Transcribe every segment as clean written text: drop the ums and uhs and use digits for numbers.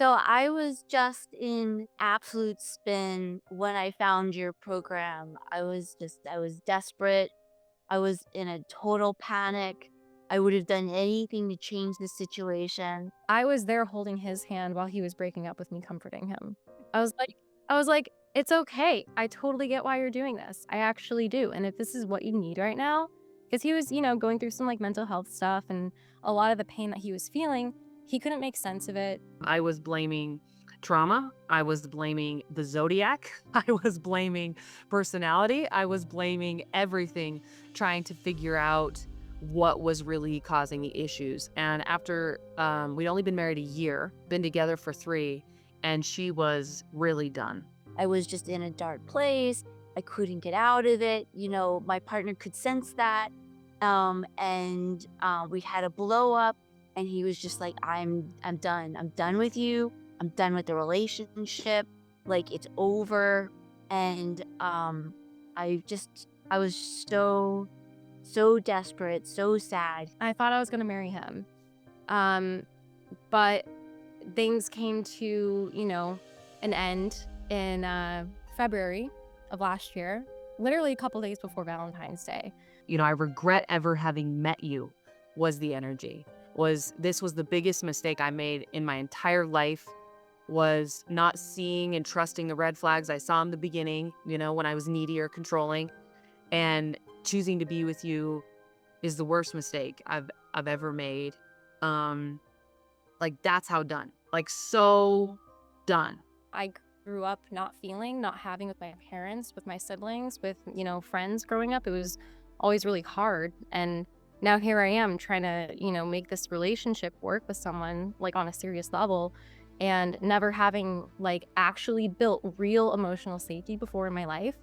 So I was just in absolute spin when I found your program. I was desperate. I was in a total panic. I would have done anything to change the situation. I was there holding his hand while he was breaking up with me, comforting him. I was like I was like, "It's okay. I totally get why you're doing this. I actually do. And if this is what you need right now," because he was, going through some like mental health stuff and a lot of the pain that he was feeling, he couldn't make sense of it. I was blaming trauma. I was blaming the zodiac. I was blaming personality. I was blaming everything, trying to figure out what was really causing the issues. And after we'd only been married a year, been together for 3, and she was really done. I was just in a dark place. I couldn't get out of it. My partner could sense that. We had a blow up and he was just like, I'm done. I'm done with you. I'm done with the relationship. Like it's over. And I was so desperate, so sad. I thought I was gonna marry him. Um, but things came to, an end in February of last year, literally a couple days before Valentine's Day. I regret ever having met you was the energy. This was the biggest mistake I made in my entire life, was not seeing and trusting the red flags I saw in the beginning, when I was needy or controlling. And choosing to be with you is the worst mistake I've ever made. Like that's how done. Like so done. I grew up not having with my parents, with my siblings, with, friends growing up. It was always really hard. And now here I am trying to, make this relationship work with someone like on a serious level and never having like actually built real emotional safety before in my life.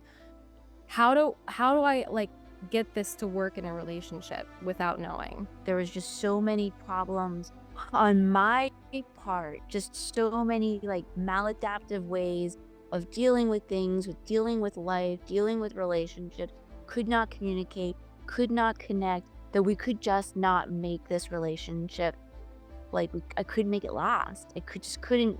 How do I like get this to work in a relationship without knowing? There was just so many problems on my part, just so many like maladaptive ways of dealing with things, with dealing with life, dealing with relationships, could not communicate, could not connect, that we could just not make this relationship, I couldn't make it last. Just couldn't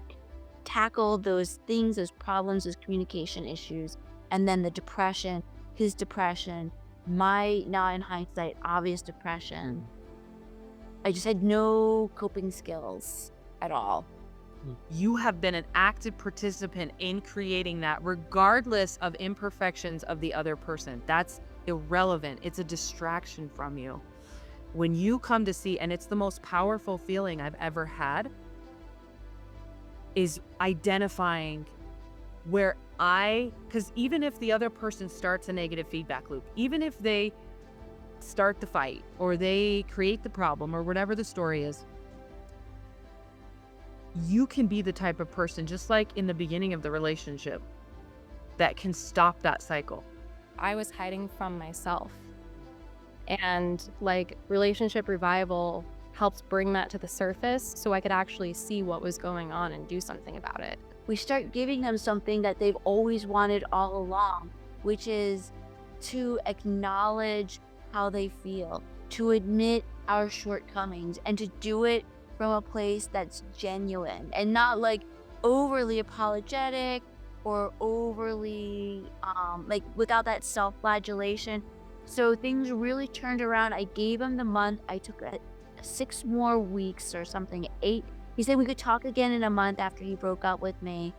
tackle those things, those problems, those communication issues. And then the depression, his depression, my, now in hindsight, obvious depression. I just had no coping skills at all. You have been an active participant in creating that, regardless of imperfections of the other person. That's irrelevant. It's a distraction from you. When you come to see, and it's the most powerful feeling I've ever had, is identifying because even if the other person starts a negative feedback loop, even if they start the fight or they create the problem or whatever the story is, you can be the type of person, just like in the beginning of the relationship, that can stop that cycle. I was hiding from myself. And like relationship revival helps bring that to the surface so I could actually see what was going on and do something about it. We start giving them something that they've always wanted all along, which is to acknowledge how they feel, to admit our shortcomings, and to do it from a place that's genuine and not like overly apologetic or overly without that self-flagellation. So things really turned around. I gave him the month. I took 6 more weeks or something, 8. He said we could talk again in a month after he broke up with me.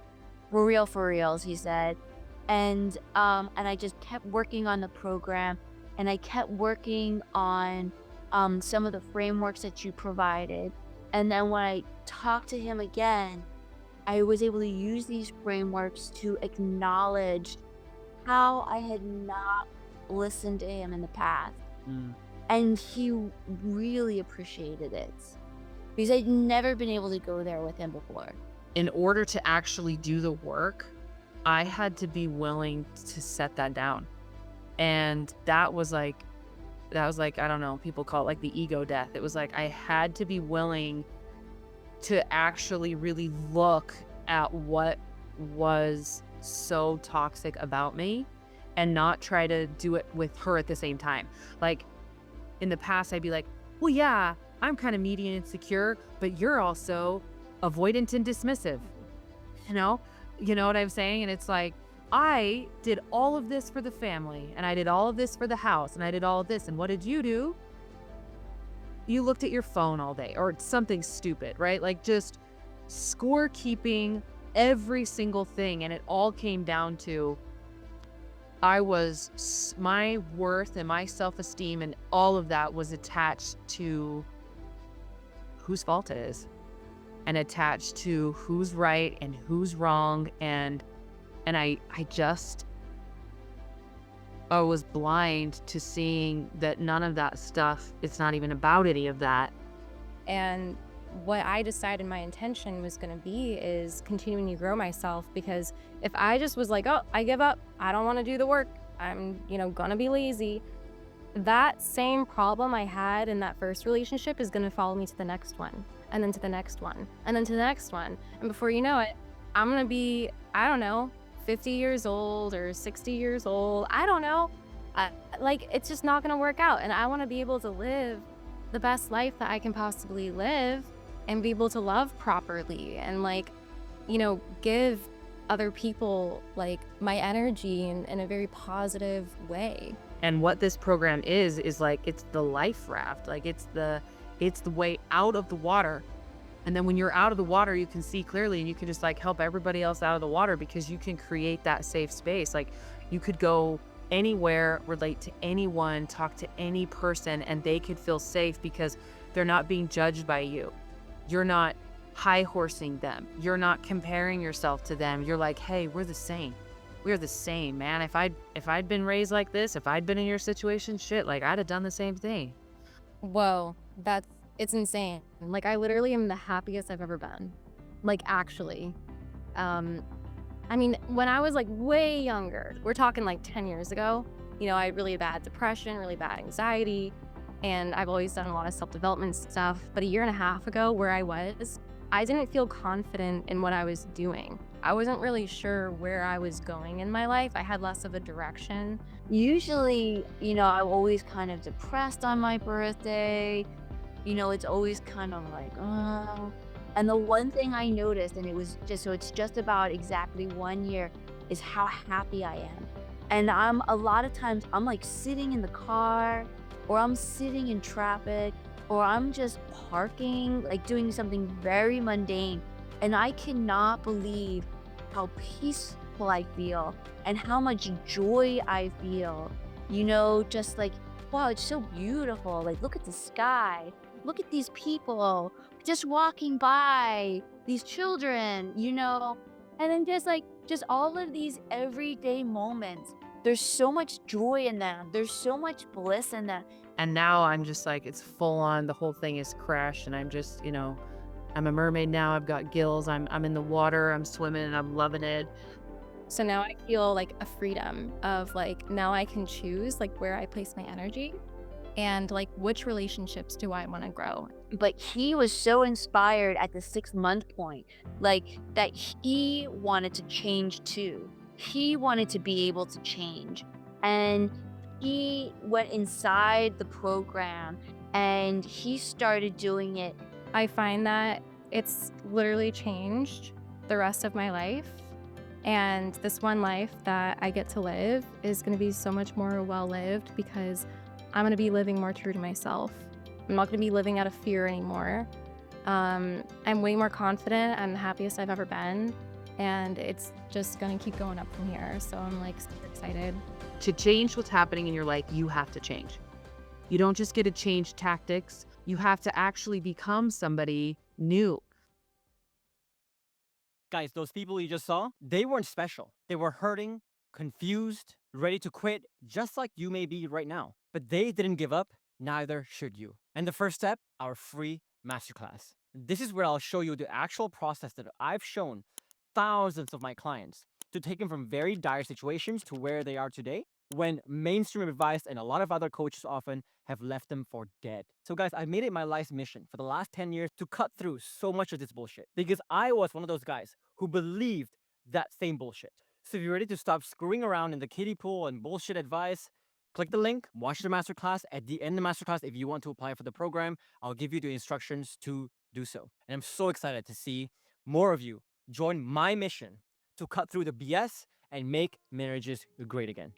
We're real for reals, he said. And I just kept working on the program, and I kept working on some of the frameworks that you provided. And then when I talked to him again, I was able to use these frameworks to acknowledge how I had not listened to him in the past. And he really appreciated it because I'd never been able to go there with him before. In order to actually do the work, I had to be willing to set that down. And that was like, I don't know, people call it like the ego death. It was like I had to be willing to actually really look at what was so toxic about me and not try to do it with her at the same time. Like in the past, I'd be like, well, yeah, I'm kind of needy and insecure, but you're also avoidant and dismissive. You know? You know what I'm saying? And it's like, I did all of this for the family, and I did all of this for the house, and I did all of this. And what did you do? You looked at your phone all day or something stupid, right? Like just scorekeeping every single thing. And it all came down to my worth and my self-esteem and all of that was attached to whose fault it is and attached to who's right and who's wrong. And I was blind to seeing that none of that stuff, it's not even about any of that. And what I decided my intention was going to be is continuing to grow myself, because if I just was like, oh, I give up, I don't want to do the work, I'm, going to be lazy, that same problem I had in that first relationship is going to follow me to the next one, and then to the next one, and then to the next one. And before you know it, I'm going to be, I don't know, 50 years old or 60 years old. I don't know. Like, it's just not going to work out. And I want to be able to live the best life that I can possibly live and be able to love properly and, like, give other people, like, my energy in a very positive way. And what this program is like, it's the life raft. Like it's the way out of the water. And then when you're out of the water, you can see clearly and you can just like help everybody else out of the water because you can create that safe space. Like you could go anywhere, relate to anyone, talk to any person, and they could feel safe because they're not being judged by you. You're not high horsing them. You're not comparing yourself to them. You're like, hey, we're the same. We're the same, man. If I'd been raised like this, if I'd been in your situation, shit, like I'd have done the same thing. Whoa, it's insane. Like, I literally am the happiest I've ever been. Like, actually. I mean, when I was like way younger, we're talking like 10 years ago, I had really bad depression, really bad anxiety, and I've always done a lot of self-development stuff. But a year and a half ago, where I didn't feel confident in what I was doing. I wasn't really sure where I was going in my life. I had less of a direction. Usually, I'm always kind of depressed on my birthday. It's always kind of like, oh. And the one thing I noticed, and it's just about exactly 1 year, is how happy I am. And a lot of times I'm like sitting in the car, or I'm sitting in traffic, or I'm just parking, like doing something very mundane. And I cannot believe how peaceful I feel and how much joy I feel. Just like, wow, it's so beautiful. Like, look at the sky. Look at these people just walking by, these children, and then just all of these everyday moments. There's so much joy in them. There's so much bliss in them. And now I'm just like, it's full on, the whole thing is crashed. And I'm just, I'm a mermaid now. I've got gills. I'm in the water. I'm swimming and I'm loving it. So now I feel like a freedom of like, now I can choose like where I place my energy and like which relationships do I want to grow. But he was so inspired at the 6-month point, like that he wanted to change too. He wanted to be able to change. And he went inside the program and he started doing it. I find that it's literally changed the rest of my life. And this one life that I get to live is going to be so much more well-lived because I'm going to be living more true to myself. I'm not going to be living out of fear anymore. I'm way more confident. I'm the happiest I've ever been. And it's just going to keep going up from here. So I'm like super excited. To change what's happening in your life, you have to change. You don't just get to change tactics. You have to actually become somebody new. Guys, those people you just saw, they weren't special. They were hurting, confused, ready to quit, just like you may be right now. But they didn't give up, neither should you. And the first step, our free masterclass. This is where I'll show you the actual process that I've shown thousands of my clients to take them from very dire situations to where they are today, when mainstream advice and a lot of other coaches often have left them for dead. So guys, I've made it my life's mission for the last 10 years to cut through so much of this bullshit because I was one of those guys who believed that same bullshit. So if you're ready to stop screwing around in the kiddie pool and bullshit advice, click the link, watch the masterclass. At the end of the masterclass, if you want to apply for the program, I'll give you the instructions to do so. And I'm so excited to see more of you join my mission to cut through the BS and make marriages great again.